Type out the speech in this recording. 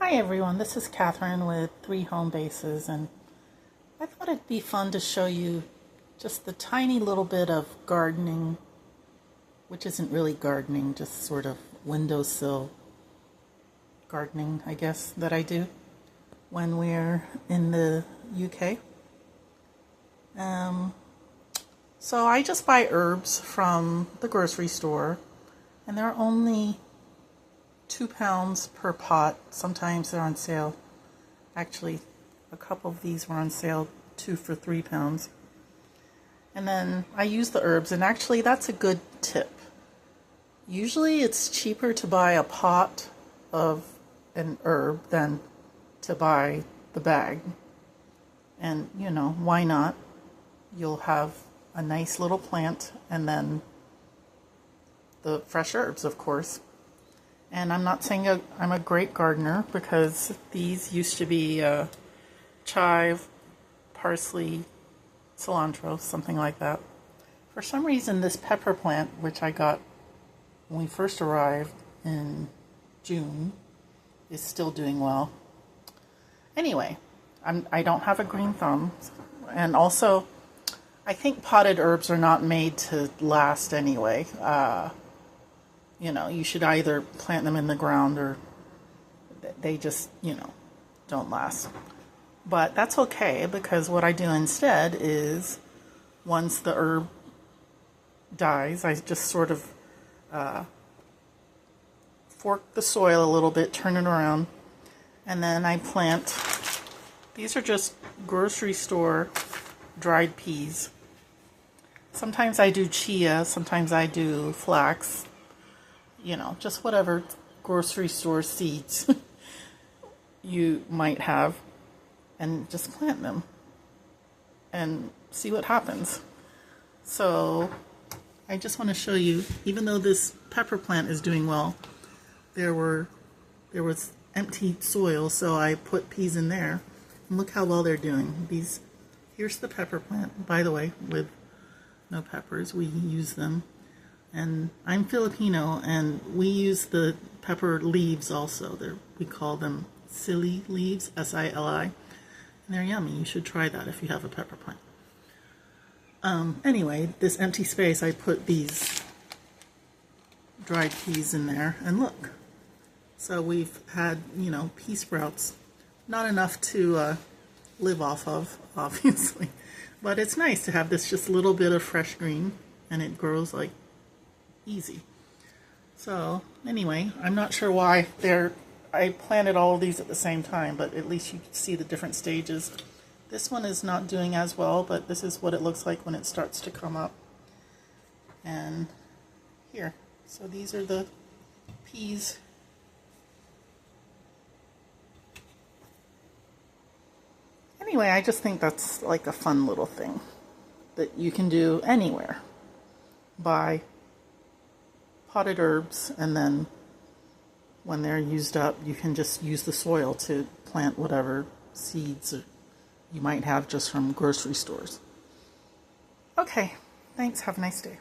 Hi everyone, this is Catherine with 3 Home Bases, and I thought it'd be fun to show you just the tiny little bit of gardening, which isn't really gardening, just sort of windowsill gardening, I guess, that I do when we're in the UK. So I just buy herbs from the grocery store, and they're only £2 per pot. Sometimes they're on sale. Actually, a couple of these were on sale, 2 for £3. And then I use the herbs, and actually that's a good tip. Usually it's cheaper to buy a pot of an herb than to buy the bag. And why not? You'll have a nice little plant and then the fresh herbs, of course. And I'm not saying I'm a great gardener, because these used to be chive, parsley, cilantro, something like that. For some reason, this pepper plant, which I got when we first arrived in June, is still doing well. Anyway, I don't have a green thumb. And also, I think potted herbs are not made to last anyway. You should either plant them in the ground or they just, don't last. But that's okay, because what I do instead is, once the herb dies, I just sort of fork the soil a little bit, turn it around, and then I plant. These are just grocery store dried peas. Sometimes I do chia, sometimes I do flax. Just whatever grocery store seeds you might have, and just plant them and see what happens. So I just want to show you, even though this pepper plant is doing well, there was empty soil, so I put peas in there, and look how well they're doing. Here's the pepper plant, by the way, with no peppers. We use them. And I'm Filipino, and we use the pepper leaves also. We call them sili leaves, S-I-L-I. And they're yummy. You should try that if you have a pepper plant. Anyway, this empty space, I put these dried peas in there, and look. So we've had, pea sprouts. Not enough to live off of, obviously. But it's nice to have this just little bit of fresh green, and it grows like easy. So anyway, I'm not sure why I planted all of these at the same time, but at least you can see the different stages. This one is not doing as well, but this is what it looks like when it starts to come up. And here, so these are the peas. Anyway, I just think that's like a fun little thing that you can do anywhere. Buy potted herbs, and then when they're used up, you can just use the soil to plant whatever seeds you might have just from grocery stores. Okay, thanks. Have a nice day.